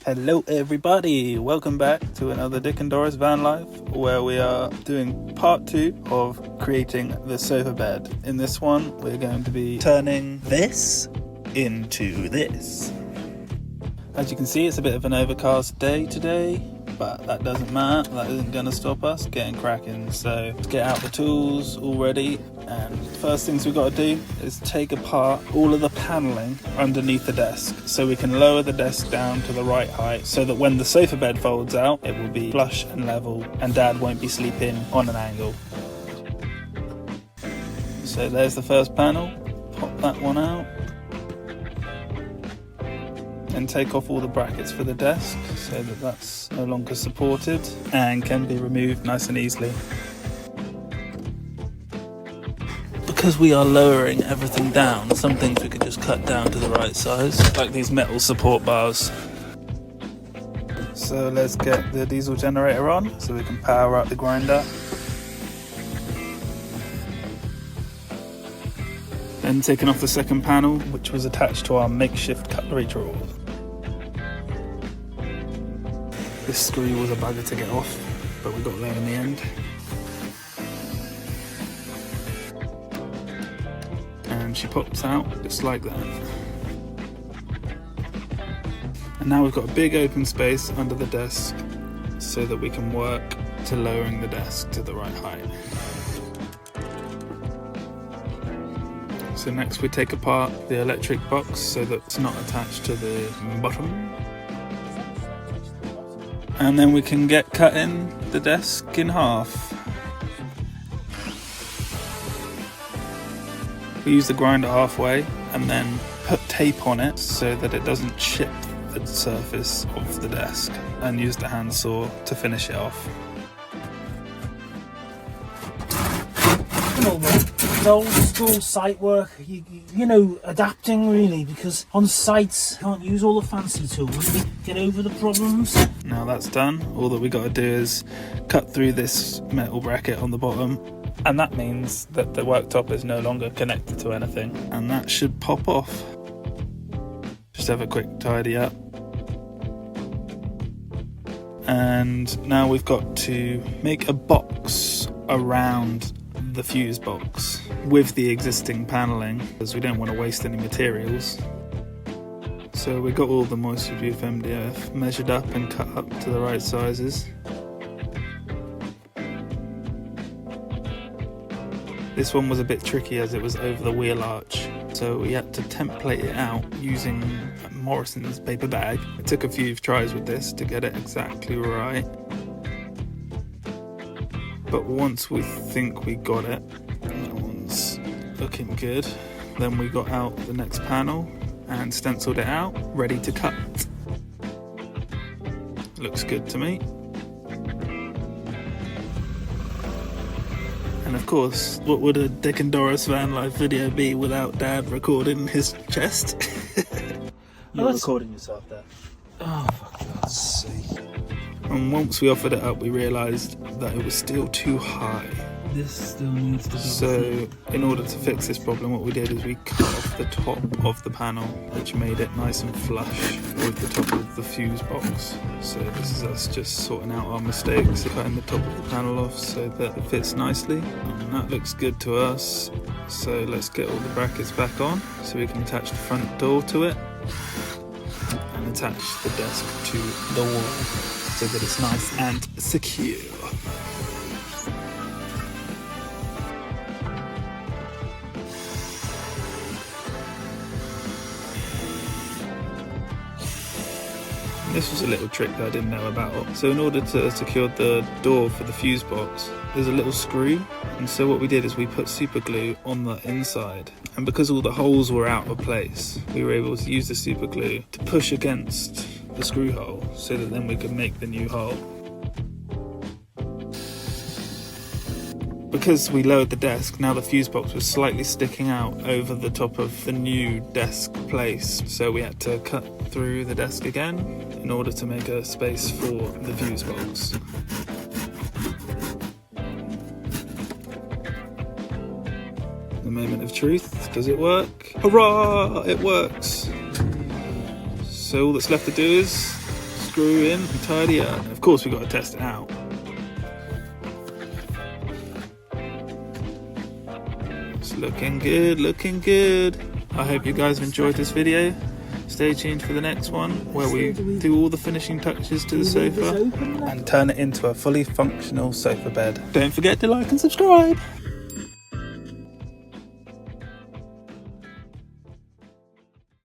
Hello everybody, welcome back to another Dick and Doris van life, where we are doing part 2 of creating the sofa bed. In this one we're going to be turning this into this. As you can see, it's a bit of an overcast day today, but that doesn't matter. That isn't going to stop us getting cracking. So let's get out the tools all ready, and first things we've got to do is take apart all of the panelling underneath the desk so we can lower the desk down to the right height, so that when the sofa bed folds out it will be flush and level and Dad won't be sleeping on an angle. So there's the first panel, pop that one out and take off all the brackets for the desk so that that's no longer supported and can be removed nice and easily. Because we are lowering everything down, some things we could just cut down to the right size, like these metal support bars. So let's get the diesel generator on so we can power up the grinder. Then taking off the second panel, which was attached to our makeshift cutlery drawer. This screw was a bugger to get off, but we got there in the end. And she pops out just like that. And now we've got a big open space under the desk so that we can work to lowering the desk to the right height. So next we take apart the electric box so that it's not attached to the bottom. And then we can get cutting the desk in half. We use the grinder halfway and then put tape on it so that it doesn't chip the surface of the desk, and use the handsaw to finish it off. It's old school site work, you know, adapting really, because on sites you can't use all the fancy tools, you get over the problems. Now that's done, all that we got to do is cut through this metal bracket on the bottom, and that means that the worktop is no longer connected to anything, and that should pop off. Just have a quick tidy up. And now we've got to make a box around the fuse box with the existing panelling, because we don't want to waste any materials. So we got all the moisture proof MDF measured up and cut up to the right sizes. This one was a bit tricky as it was over the wheel arch, so we had to template it out using Morrison's paper bag. It took a few tries with this to get it exactly right. But once we think we got it, that one's looking good, then we got out the next panel and stenciled it out, ready to cut. Looks good to me. And of course, what would a Dick and Doris van life video be without Dad recording his chest? You're recording yourself there. Oh, for God's sake. And once we offered it up, we realised that it was still too high. This still needs to be. So, in order to fix this problem, what we did is we cut off the top of the panel, which made it nice and flush with the top of the fuse box. So this is us just sorting out our mistakes, cutting the top of the panel off so that it fits nicely. And that looks good to us. So let's get all the brackets back on so we can attach the front door to it and attach the desk to the wall so that it's nice and secure. This was a little trick that I didn't know about. So in order to secure the door for the fuse box, there's a little screw, and so what we did is we put super glue on the inside, and because all the holes were out of place, we were able to use the super glue to push against the screw hole so that then we could make the new hole. Because we lowered the desk, now the fuse box was slightly sticking out over the top of the new desk place, so we had to cut through the desk again in order to make a space for the fuse box. The moment of truth, does it work? Hurrah! It works! So all that's left to do is screw in and tidy up. Of course, we've got to test it out. It's looking good, looking good. I hope you guys have enjoyed this video. Stay tuned for the next one where we do all the finishing touches to the sofa and turn it into a fully functional sofa bed. Don't forget to like and subscribe.